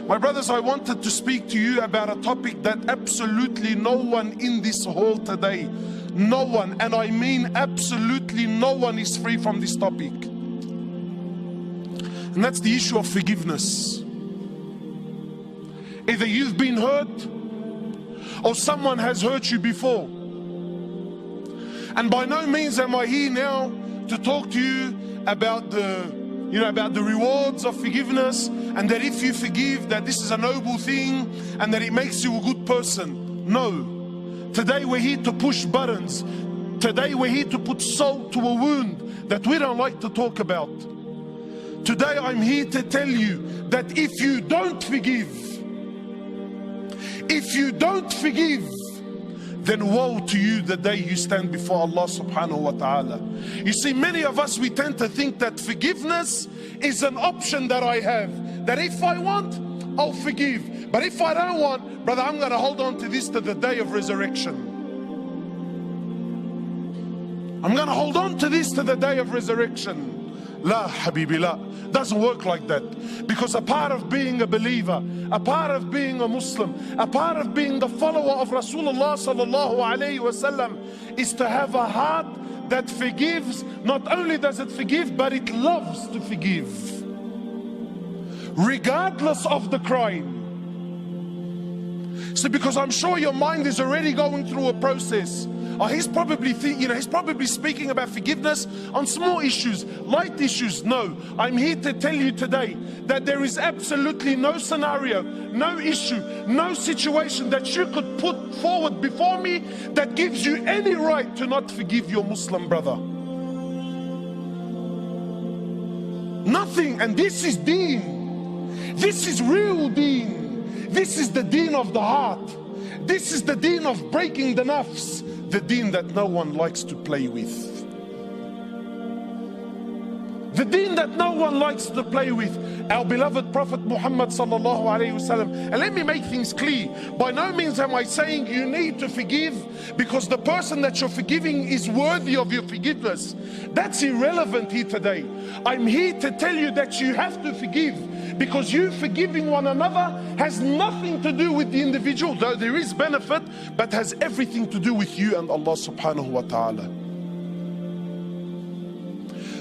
My brothers, I wanted to speak to you about a topic that absolutely no one in this hall today, no one, and I mean absolutely no one, is free from this topic. And that's the issue of forgiveness. Either you've been hurt or someone has hurt you before. And by no means am I here now to talk to you about the rewards of forgiveness, and that if you forgive, that this is a noble thing and that it makes you a good person. No. Today we're here to push buttons. Today we're here to put salt to a wound that we don't like to talk about. Today I'm here to tell you that if you don't forgive, then woe to you the day you stand before Allah subhanahu wa ta'ala. You see, many of us, we tend to think that forgiveness is an option that I have. That if I want, I'll forgive. But if I don't want, brother, I'm going to hold on to this to the day of resurrection. I'm going to hold on to this to the day of resurrection. La habibi la. Doesn't work like that. Because a part of being a believer, a part of being a Muslim, a part of being the follower of Rasulullah sallallahu alayhi wasallam is to have a heart that forgives. Not only does it forgive, but it loves to forgive, regardless of the crime. So because I'm sure your mind is already going through a process. He's probably speaking about forgiveness on small issues, light issues. No, I'm here to tell you today that there is absolutely no scenario, no issue, no situation that you could put forward before me that gives you any right to not forgive your Muslim brother. Nothing. And this is deen. This is real deen. This is the deen of the heart. This is the deen of breaking the nafs. The deen that no one likes to play with. The deen that no one likes to play with. Our beloved Prophet Muhammad sallallahu alayhi wasallam. And let me make things clear. By no means am I saying you need to forgive because the person that you're forgiving is worthy of your forgiveness. That's irrelevant here today. I'm here to tell you that you have to forgive, because you forgiving one another has nothing to do with the individual, though there is benefit, but has everything to do with you and Allah subhanahu wa ta'ala.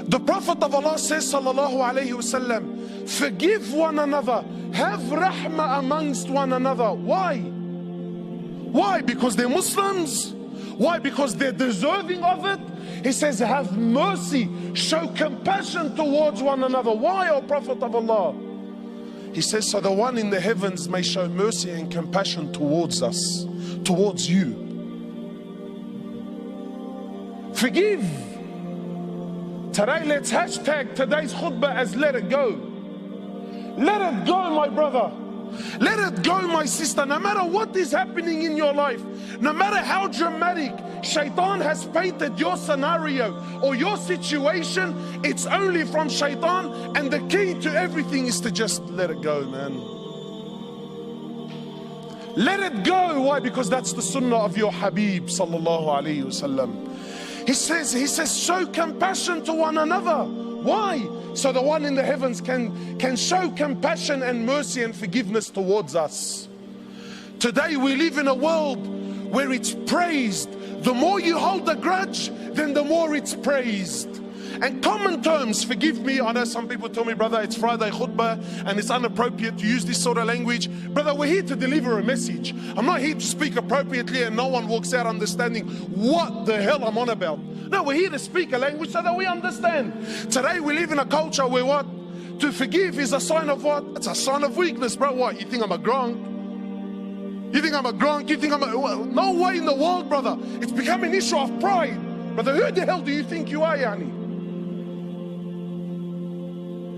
The Prophet of Allah says sallallahu alayhi wasallam, forgive one another, have rahmah amongst one another. Why? Why? Because they're Muslims? Why? Because they're deserving of it? He says have mercy, show compassion towards one another. Why, O Prophet of Allah? He says so the one in the heavens may show mercy and compassion towards us, towards you. Forgive. Today let's hashtag today's khutbah as let it go. Let it go, my brother. Let it go, my sister. No matter what is happening in your life, no matter how dramatic Shaitan has painted your scenario or your situation, it's only from Shaitan, and the key to everything is to just let it go, man. Let it go. Why? Because that's the sunnah of your Habib sallallahu alayhi wasallam. He says show compassion to one another. Why? So the one in the heavens can show compassion and mercy and forgiveness towards us. Today we live in a world where it's praised. The more you hold a grudge, then the more it's praised. And common terms, forgive me, I know some people tell me, brother, it's Friday khutbah and it's inappropriate to use this sort of language. Brother, we're here to deliver a message. I'm not here to speak appropriately and no one walks out understanding what the hell I'm on about. No, we're here to speak a language so that we understand. Today we live in a culture where what? To forgive is a sign of what? It's a sign of weakness, bro. What? You think I'm a grunk? You think I'm a grunk? You think I'm a... No way in the world, brother. It's become an issue of pride. Brother, who the hell do you think you are, Yani?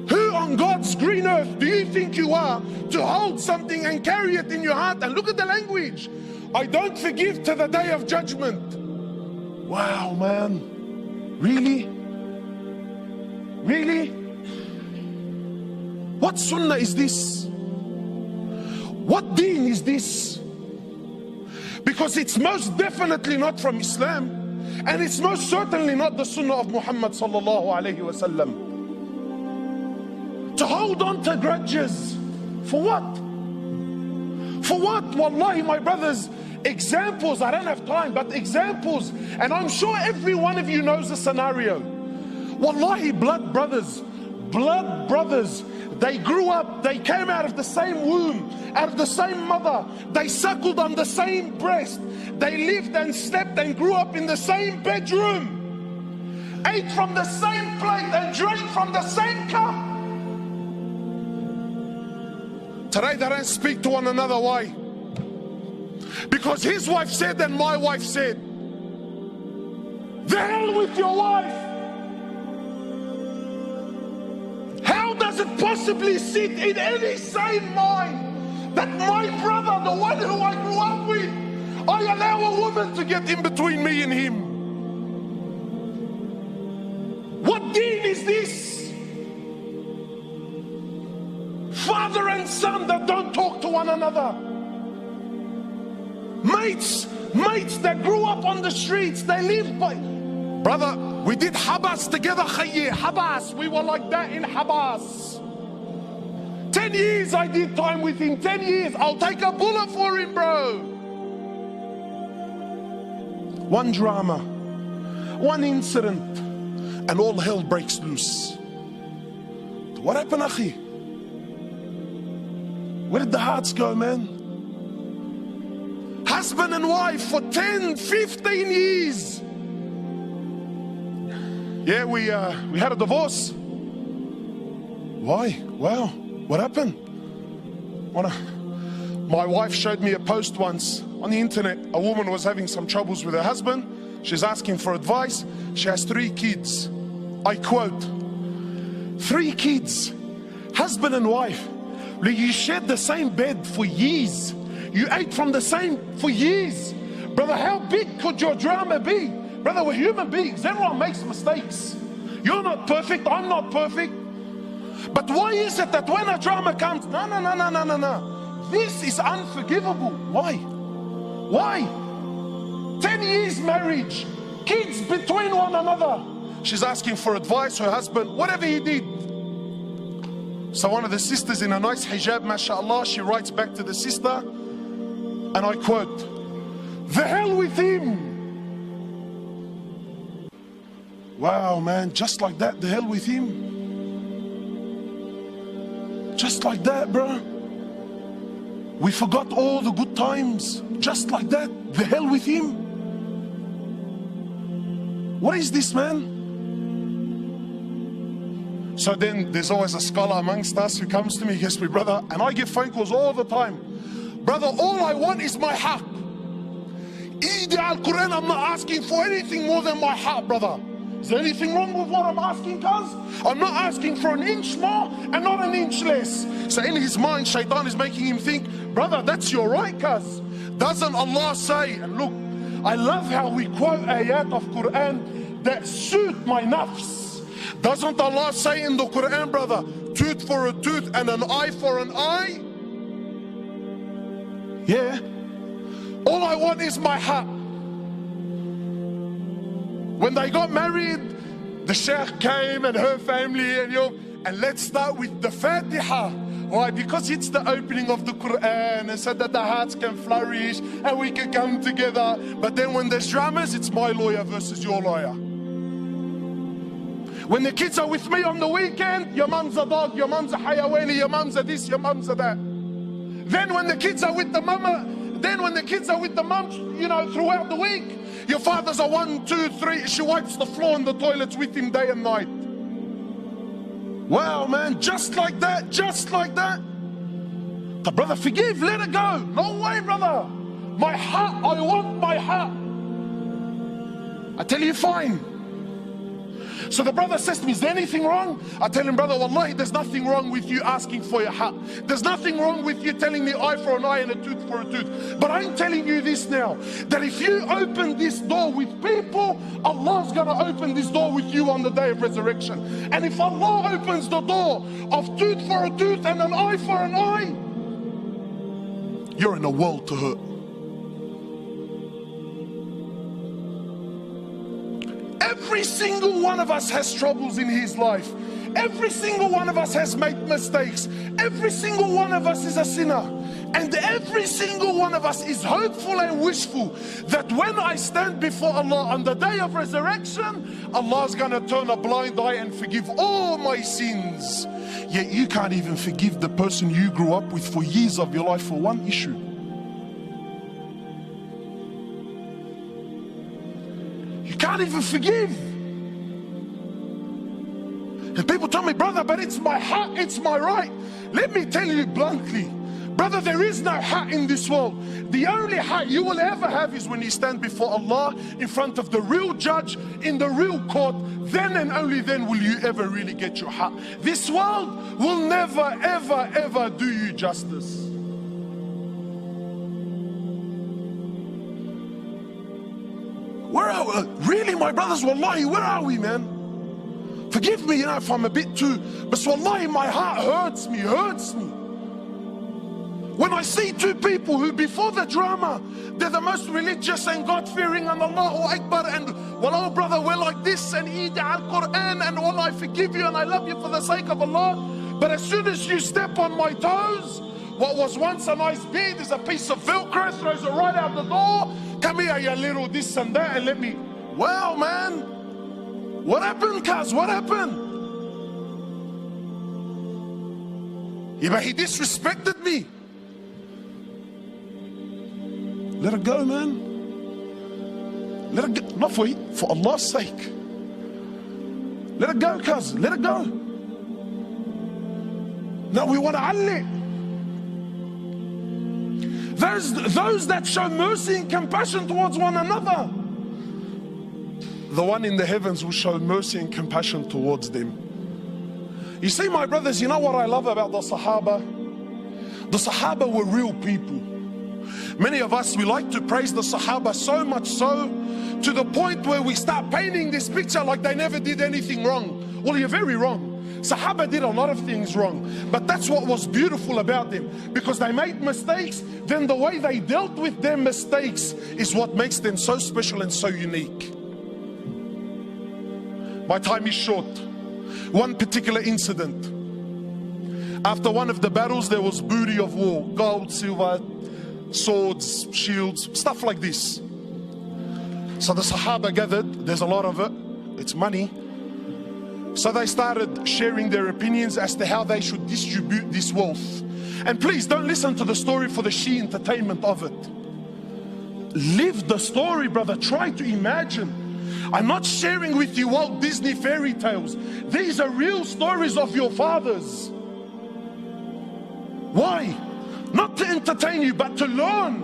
Who on God's green earth do you think you are to hold something and carry it in your heart? And look at the language. I don't forgive to the day of judgment. Wow, man. Really? Really? What sunnah is this? What deen is this? Because it's most definitely not from Islam, and it's most certainly not the sunnah of Muhammad sallallahu alayhi wasallam. To hold on to grudges, for what? For what? Wallahi, my brothers, examples, I don't have time, but examples. And I'm sure every one of you knows the scenario. Wallahi, blood brothers, they grew up, they came out of the same womb, out of the same mother, they suckled on the same breast, they lived and slept and grew up in the same bedroom, ate from the same plate and drank from the same cup. Today they don't speak to one another. Why? Because his wife said and my wife said. The hell with your wife. How does it possibly sit in any sane mind that my brother, the one who I grew up with, I allow a woman to get in between me and him? What deen is this? Father and son that don't talk to one another. Mates that grew up on the streets, they lived by... Brother, we did Habas together, Khayye, Habas. We were like that in Habas. 10 years I did time with him, 10 years. I'll take a bullet for him, bro. One drama, one incident, and all hell breaks loose. What happened, Akhi? Where did the hearts go, man? Husband and wife for 10, 15 years. Yeah, we had a divorce. Why? Wow, what happened? My wife showed me a post once on the internet. A woman was having some troubles with her husband. She's asking for advice. She has 3 kids. I quote, 3 kids, husband and wife. You shared the same bed for years. You ate from the same for years. Brother, how big could your drama be? Brother, we're human beings. Everyone makes mistakes. You're not perfect. I'm not perfect. But why is it that when a drama comes, no. This is unforgivable. Why? Why? 10 years marriage, kids between one another. She's asking for advice, her husband, whatever he did. So one of the sisters in a nice hijab, mashallah, she writes back to the sister, and I quote, the hell with him. Wow, man, just like that, the hell with him. Just like that, bro. We forgot all the good times. Just like that, the hell with him. What is this, man? So then there's always a scholar amongst us who comes to me, he goes to me, brother, and I get phone calls all the time. Brother, all I want is my haq. Al-Quran, I'm not asking for anything more than my haq, brother. Is there anything wrong with what I'm asking, cuz? I'm not asking for an inch more and not an inch less. So in his mind, shaitan is making him think, brother, that's your right, cuz. Doesn't Allah say, and look, I love how we quote ayat of Quran that suit my nafs. Doesn't Allah say in the Quran, brother, tooth for a tooth and an eye for an eye? Yeah. All I want is my haq. When they got married, the sheikh came and her family and let's start with the Fatiha. Why? Because it's the opening of the Quran, and so that the hearts can flourish and we can come together. But then when there's dramas, it's my lawyer versus your lawyer. When the kids are with me on the weekend, your mum's a dog, your mum's a hayawani, your mum's a this, your mum's a that. Then when the kids are with the mama, throughout the week, your father's a 1, 2, 3. She wipes the floor in the toilets with him day and night. Wow, man, just like that, just like that. The brother, forgive, let it go. No way, brother. My heart, I want my heart. I tell you, fine. So the brother says to me, is there anything wrong? I tell him, brother, wallahi, there's nothing wrong with you asking for your haq. There's nothing wrong with you telling me eye for an eye and a tooth for a tooth. But I'm telling you this now, that if you open this door with people, Allah's going to open this door with you on the day of resurrection. And if Allah opens the door of tooth for a tooth and an eye for an eye, you're in a world to hurt. Every single one of us has troubles in his life. Every single one of us has made mistakes. Every single one of us is a sinner. And every single one of us is hopeful and wishful that when I stand before Allah on the day of resurrection, Allah's going to turn a blind eye and forgive all my sins. Yet you can't even forgive the person you grew up with for years of your life for one issue. You can't even forgive. And people tell me, brother, but it's my haq, it's my right. Let me tell you bluntly, brother, there is no haq in this world. The only haq you will ever have is when you stand before Allah in front of the real judge in the real court. Then and only then will you ever really get your haq. This world will never, ever, ever do you justice. Where are we? Really, my brothers, wallahi, where are we, man? Forgive me, if I'm a bit too, but wallahi, my heart hurts me. When I see two people who before the drama, they're the most religious and God-fearing and Allahu Akbar and, well, oh brother, we're like this and eat al-Quran and all, I forgive you and I love you for the sake of Allah. But as soon as you step on my toes, what was once a nice beard is a piece of Velcro, throws it right out the door. Come here, you little this and that, and let me, well, man. What happened, cuz? What happened? Yeah, but he disrespected me. Let it go, man. Let it go. Not for Allah's sake. Let it go, cuz. Let it go. No, we want to Ali. Those that show mercy and compassion towards one another, the one in the heavens will show mercy and compassion towards them. You see, my brothers, you know what I love about the Sahaba? The Sahaba were real people. Many of us, we like to praise the Sahaba so much so, to the point where we start painting this picture like they never did anything wrong. Well, you're very wrong. Sahaba did a lot of things wrong, but that's what was beautiful about them, because they made mistakes. Then the way they dealt with their mistakes is what makes them so special and so unique. My time is short. One particular incident. After one of the battles, there was booty of war, gold, silver, swords, shields, stuff like this. So the Sahaba gathered, there's a lot of it, it's money. So they started sharing their opinions as to how they should distribute this wealth. And please don't listen to the story for the sheer entertainment of it. Live the story, brother. Try to imagine. I'm not sharing with you Walt Disney fairy tales. These are real stories of your fathers. Why? Not to entertain you, but to learn.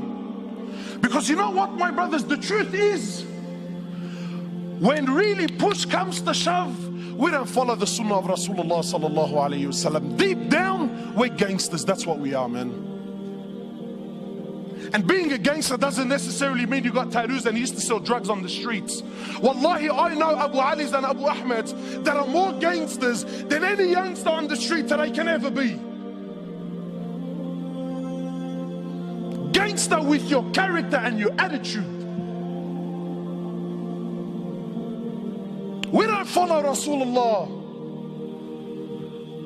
Because you know what, my brothers, the truth is, when really push comes to shove, we don't follow the sunnah of Rasulullah sallallahu alayhi wasallam. Deep down, we're gangsters. That's what we are, man. And being a gangster doesn't necessarily mean you got tattoos and you used to sell drugs on the streets. Wallahi, I know Abu Ali's and Abu Ahmed's that are more gangsters than any youngster on the street today can ever be. Gangster with your character and your attitude. We don't follow Rasulullah.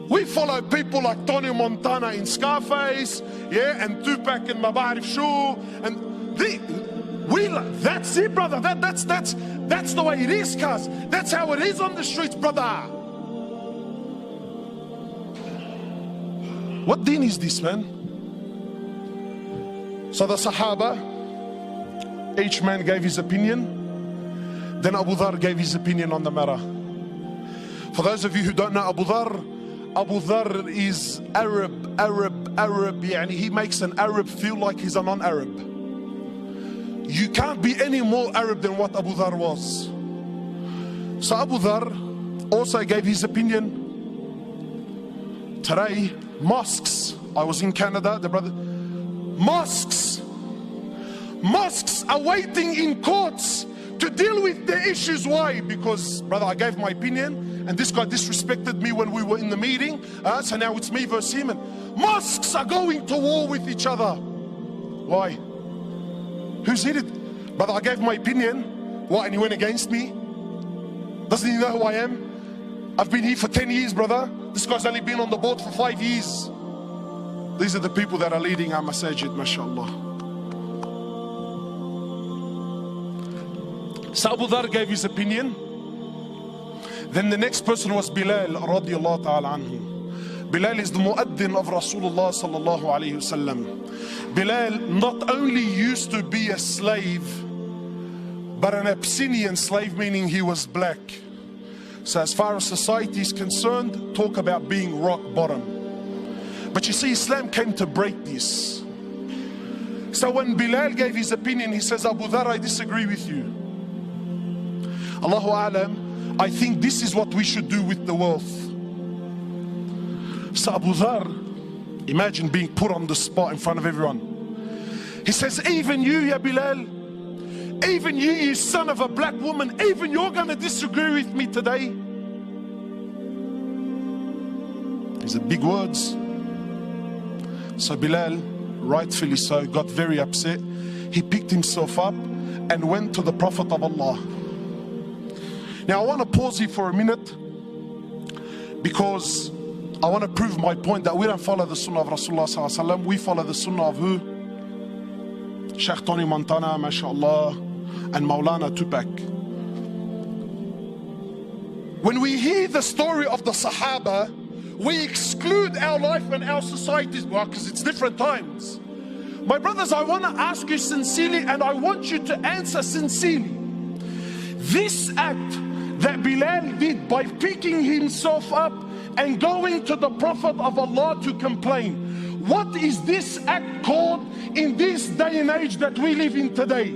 We follow people like Tony Montana in Scarface, yeah, and Tupac in Mabarif Shoo, and that's it, brother. That's the way it is, cuz. That's how it is on the streets, brother. What deen is this, man? So the Sahaba, each man gave his opinion. Then Abu Dhar gave his opinion on the matter. For those of you who don't know Abu Dhar is Arab. Yani he makes an Arab feel like he's a non-Arab. You can't be any more Arab than what Abu Dhar was. So Abu Dhar also gave his opinion. Today, mosques, I was in Canada, mosques are waiting in courts to deal with the issues. Why? Because, brother, I gave my opinion and this guy disrespected me when we were in the meeting, so now it's me versus him. And mosques are going to war with each other. Why? Who's hit it? Brother, I gave my opinion. What, and he went against me? Doesn't he know who I am? I've been here for 10 years, brother. This guy's only been on the board for 5 years. These are the people that are leading our masajid, mashallah. So Abu Dhar gave his opinion. Then the next person was Bilal radiallahu ta'ala anhu. Bilal is the muaddin of Rasulullah sallallahu alayhi wasallam. Bilal not only used to be a slave, but an Abyssinian slave, meaning he was black. So as far as society is concerned, talk about being rock bottom. But you see, Islam came to break this. So when Bilal gave his opinion, he says, Abu Dhar, I disagree with you. Allahu A'lam, I think this is what we should do with the wealth. So Abu Dhar, imagine being put on the spot in front of everyone. He says, even you, ya Bilal, even you son of a black woman, even you're going to disagree with me today. These are big words. So Bilal, rightfully so, got very upset. He picked himself up and went to the Prophet of Allah. Now I want to pause here for a minute because I want to prove my point that we don't follow the sunnah of Rasulullah sallallahu alaihi wasallam. We follow the sunnah of who? Sheikh Tony Montana, mashallah, and Maulana Tupac. When we hear the story of the Sahaba, we exclude our life and our societies, well, because it's different times. My brothers, I want to ask you sincerely, and I want you to answer sincerely. This act that Bilal did by picking himself up and going to the Prophet of Allah to complain, what is this act called in this day and age that we live in today?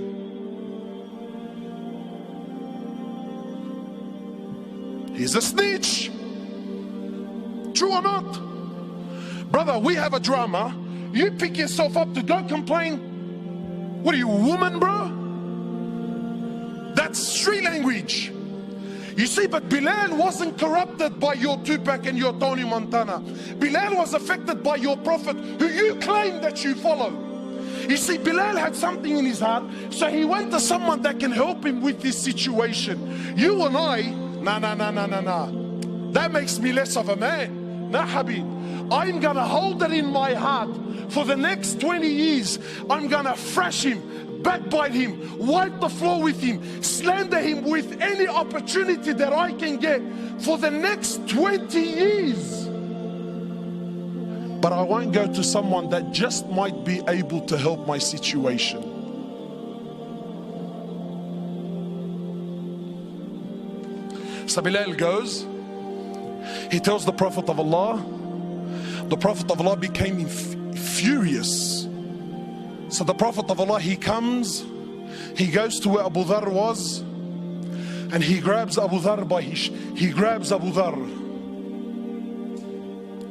He's a snitch. True or not? Brother, we have a drama. You pick yourself up to go complain. What are you, a woman, bro? That's street language. You see, but Bilal wasn't corrupted by your Tupac and your Tony Montana. Bilal was affected by your Prophet, who you claim that you follow. You see, Bilal had something in his heart, so he went to someone that can help him with this situation. You and I, nah. That makes me less of a man. Nah, Habib. I'm gonna hold it in my heart for the next 20 years. I'm gonna thrash him, backbite him, wipe the floor with him, slander him with any opportunity that I can get for the next 20 years. But I won't go to someone that just might be able to help my situation. So Bilal goes, he tells the Prophet of Allah. The Prophet of Allah became furious. So the Prophet of Allah, he comes, he goes to where Abu Dhar was, and he grabs Abu Dhar he grabs Abu Dhar.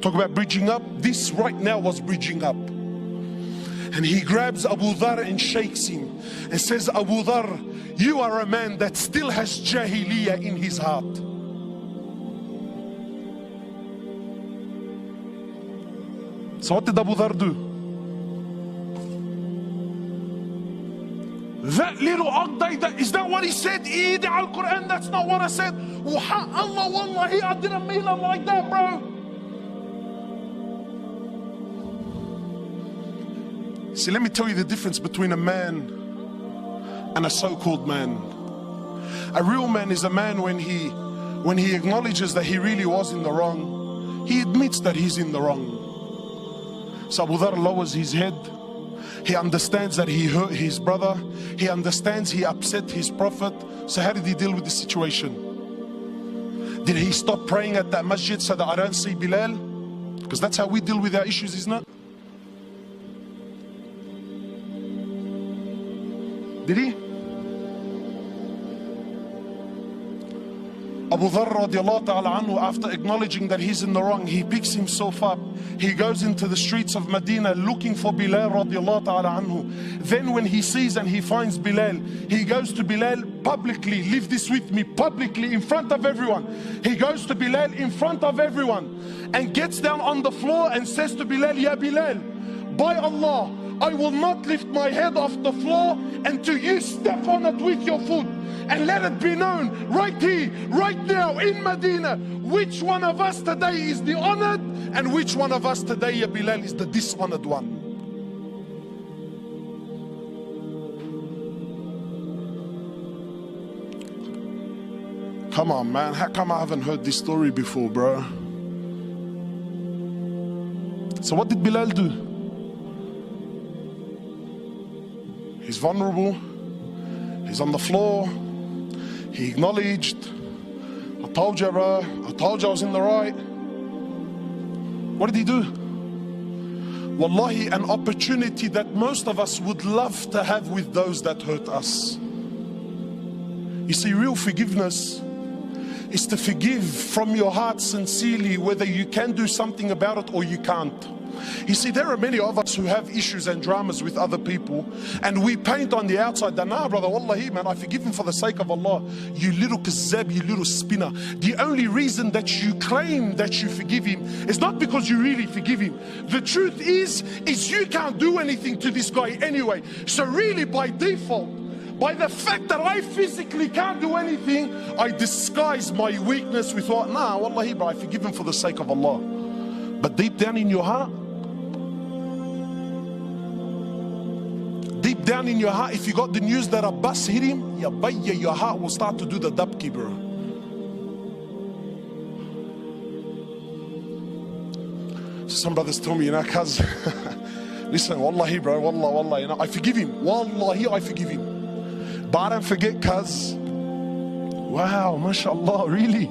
Talk about bridging up. This right now was bridging up. And he grabs Abu Dhar and shakes him and says, Abu Dhar, you are a man that still has jahiliyyah in his heart. So what did Abu Dhar do? That little Aqday, is that what he said? Eid al-Quran, that's not what I said. Allah, wallahi, I didn't mean it like that, bro. See, let me tell you the difference between a man and a so-called man. A real man is a man when he acknowledges that he really was in the wrong, he admits that he's in the wrong. So Abu Dhar lowers his head. He understands that he hurt his brother. He understands he upset his Prophet. So how did he deal with the situation? Did he stop praying at that masjid so that I don't see Bilal? Because that's how we deal with our issues, isn't it? Did he? Abu Dhar radiallahu ta'ala anhu, after acknowledging that he's in the wrong, he picks himself up. He goes into the streets of Medina looking for Bilal radiallahu ta'ala anhu. Then when he sees and he finds Bilal, he goes to Bilal publicly. Leave this with me, publicly, in front of everyone. He goes to Bilal in front of everyone and gets down on the floor and says to Bilal, Ya Bilal, by Allah, I will not lift my head off the floor until you step on it with your foot. And let it be known right here, right now in Medina, which one of us today is the honored and which one of us today, ya Bilal, is the dishonored one. Come on, man. How come I haven't heard this story before, bro? So what did Bilal do? He's vulnerable. He's on the floor. He acknowledged, I told you, bro. I told you I was in the right. What did he do? Wallahi, an opportunity that most of us would love to have with those that hurt us. You see, real forgiveness is to forgive from your heart sincerely, whether you can do something about it or you can't. You see, there are many of us who have issues and dramas with other people, and we paint on the outside that, nah, brother, wallahi, man, I forgive him for the sake of Allah. You little kazzab, you little spinner. The only reason that you claim that you forgive him is not because you really forgive him. The truth is you can't do anything to this guy anyway. So really, by default, by the fact that I physically can't do anything, I disguise my weakness with what? Nah, wallahi, bro, I forgive him for the sake of Allah. But deep down in your heart, deep down in your heart, if you got the news that a bus hit him, ya bayya, your heart will start to do the dabki, bro. Some brothers tell me, you know, cuz, listen, wallahi, bro, wallah, you know, I forgive him. Wallahi, I forgive him. But I don't forget, cuz. Wow, mashallah, really?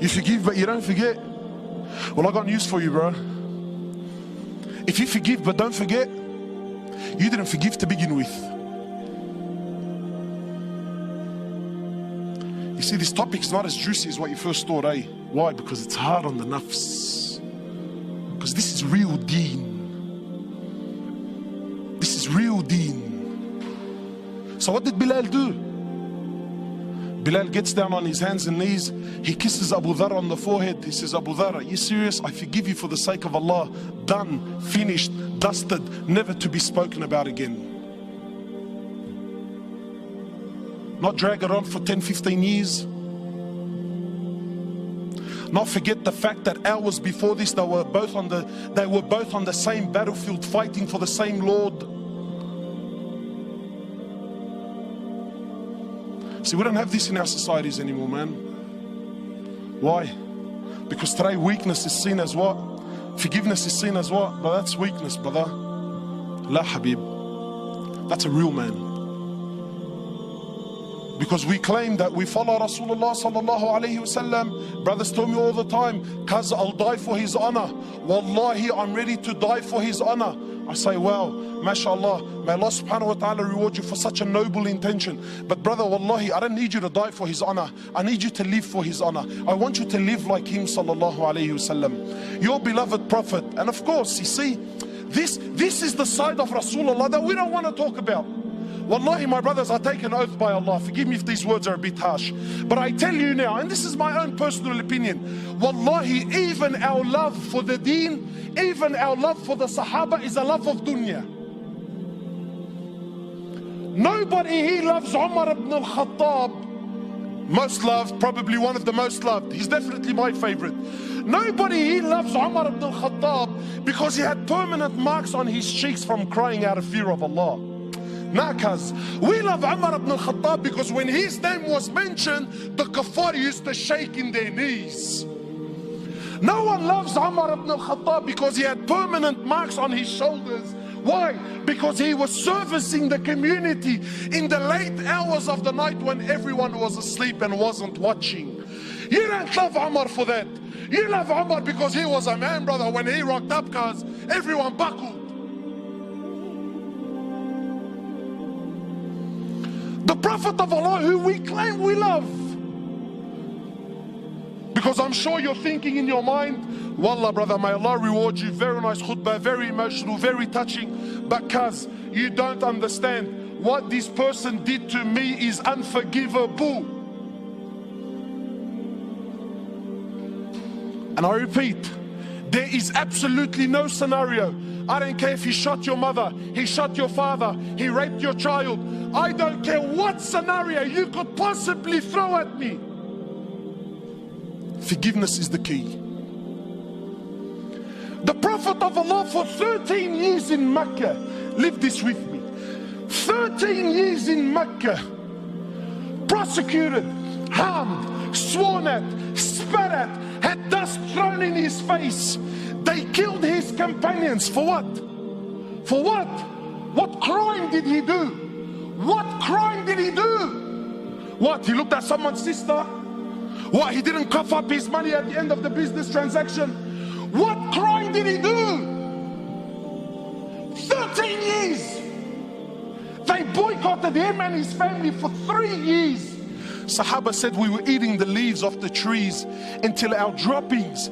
You forgive, but you don't forget? Well, I got news for you, bro. If you forgive but don't forget, you didn't forgive to begin with. You see, this topic's not as juicy as what you first thought, eh? Why? Because it's hard on the nafs. Because this is real deen. This is real deen. So what did Bilal do? Bilal gets down on his hands and knees. He kisses Abu Dhar on the forehead. He says, Abu Dhar, are you serious? I forgive you for the sake of Allah. Done, finished, dusted, never to be spoken about again. Not drag it on for 10, 15 years. Not forget the fact that hours before this, they were both on the same battlefield, fighting for the same Lord. See, we don't have this in our societies anymore, man. Why? Because today weakness is seen as what? Forgiveness is seen as what? But that's weakness, brother. La Habib. That's a real man. Because we claim that we follow Rasulullah sallallahu alayhi wasallam. Brothers tell me all the time, cuz I'll die for his honor. Wallahi, I'm ready to die for his honor. I say, wow, mashallah, may Allah subhanahu wa ta'ala reward you for such a noble intention. But brother, wallahi, I don't need you to die for his honor. I need you to live for his honor. I want you to live like him sallallahu alayhi wasallam, your beloved prophet. And of course, you see, this is the side of Rasulullah that we don't want to talk about. Wallahi, my brothers, I take an oath by Allah. Forgive me if these words are a bit harsh, but I tell you now, and this is my own personal opinion, wallahi, even our love for the deen, even our love for the Sahaba is a love of dunya. Nobody here loves Umar ibn al-Khattab. Most loved, probably one of the most loved. He's definitely my favorite. Nobody here loves Umar ibn al-Khattab because he had permanent marks on his cheeks from crying out of fear of Allah. Nah, cuz we love Umar ibn al-Khattab because when his name was mentioned, the kuffar used to shake in their knees. No one loves Umar ibn al-Khattab because he had permanent marks on his shoulders. Why? Because he was servicing the community in the late hours of the night when everyone was asleep and wasn't watching. You don't love Umar for that. You love Umar because he was a man, brother. When he rocked up, cuz everyone buckled. The Prophet of Allah who we claim we love. Because I'm sure you're thinking in your mind, wallah brother, may Allah reward you, very nice khutbah, very emotional, very touching, but cuz you don't understand, what this person did to me is unforgivable. And I repeat, there is absolutely no scenario. I don't care if he shot your mother, he shot your father, he raped your child. I don't care what scenario you could possibly throw at me. Forgiveness is the key. The Prophet of Allah for 13 years in Mecca, live this with me, 13 years in Mecca, prosecuted, harmed, sworn at, spat at, had dust thrown in his face. They killed his companions. For what? For what? What crime did he do? What crime did he do? What? He looked at someone's sister? What? He didn't cough up his money at the end of the business transaction? What crime did he do? 13 years. They boycotted him and his family for 3 years. Sahaba said we were eating the leaves off the trees until our droppings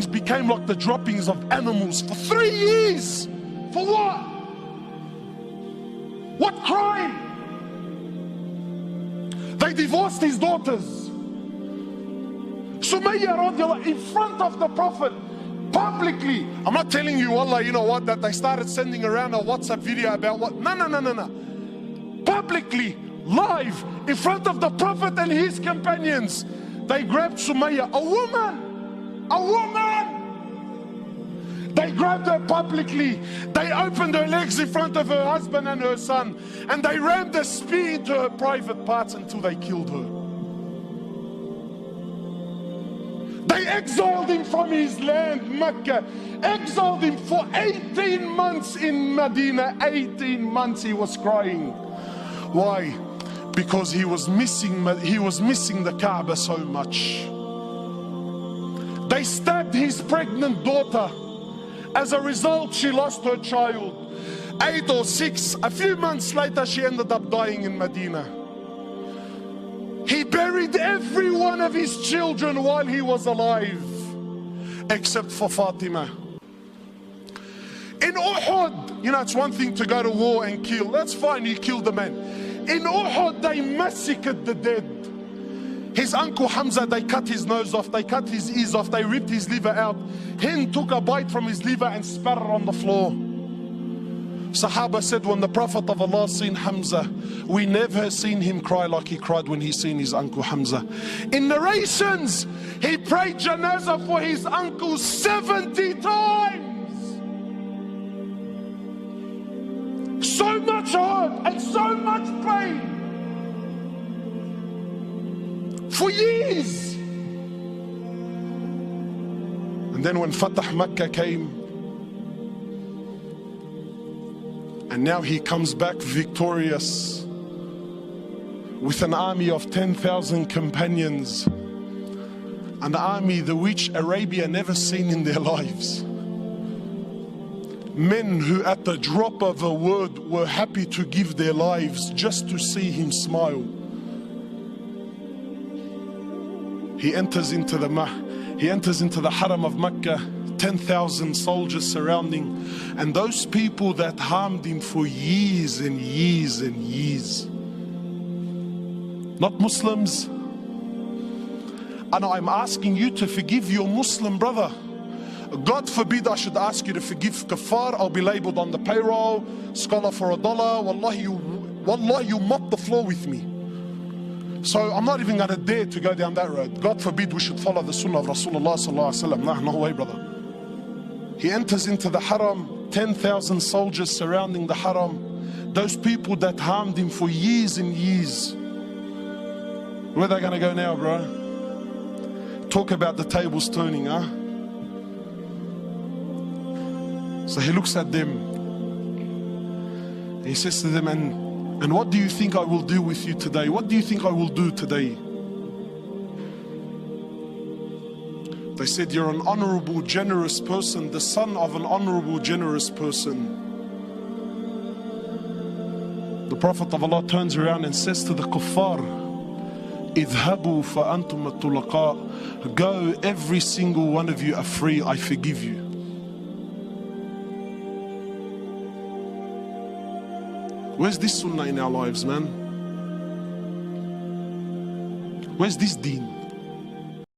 became like the droppings of animals for 3 years. For what? What crime? They divorced his daughters. Sumayya radiallahu in front of the Prophet, publicly. I'm not telling you, Allah, you know what, that they started sending around a WhatsApp video about what. No. Publicly, live, in front of the Prophet and his companions, they grabbed Sumayya, a woman. They grabbed her publicly. They opened her legs in front of her husband and her son, and they rammed a spear into her private parts until they killed her. They exiled him from his land, Mecca. Exiled him for 18 months in Medina. 18 months he was crying. Why? Because he was missing the Kaaba so much. They stabbed his pregnant daughter. As a result, she lost her child. 8 or 6, a few months later, she ended up dying in Medina. He buried every one of his children while he was alive, except for Fatima. In Uhud, you know, it's one thing to go to war and kill. That's fine, you killed the man. In Uhud, they massacred the dead. His uncle Hamza, they cut his nose off, they cut his ears off, they ripped his liver out. Hind took a bite from his liver and spat it on the floor. Sahaba said when the Prophet of Allah seen Hamza, we never seen him cry like he cried when he seen his uncle Hamza. In narrations, he prayed janazah for his uncle 70 times. So much hurt and so much pain. For years. And then when Fatah Makkah came, and now he comes back victorious with an army of 10,000 companions, an army the which Arabia never seen in their lives. Men who at the drop of a word were happy to give their lives just to see him smile. He enters into the Haram of Mecca, 10,000 soldiers surrounding, and those people that harmed him for years and years and years. Not Muslims. And I'm asking you to forgive your Muslim brother. God forbid I should ask you to forgive kafar. I'll be labeled on the payroll, scholar for $1. Wallahi, you mop the floor with me. So I'm not even going to dare to go down that road. God forbid we should follow the sunnah of Rasulullah sallallahu alaihi wasallam. No way, brother. He enters into the haram, 10,000 soldiers surrounding the haram. Those people that harmed him for years and years. Where are they going to go now, bro? Talk about the tables turning, huh? So he looks at them. He says to them, and what do you think I will do with you today? What do you think I will do today? They said, you're an honorable, generous person, the son of an honorable, generous person. The Prophet of Allah turns around and says to the kuffar, idhabu fa antum at-tulaqa. Go, every single one of you are free, I forgive you. Where's this sunnah in our lives, man? Where's this deen?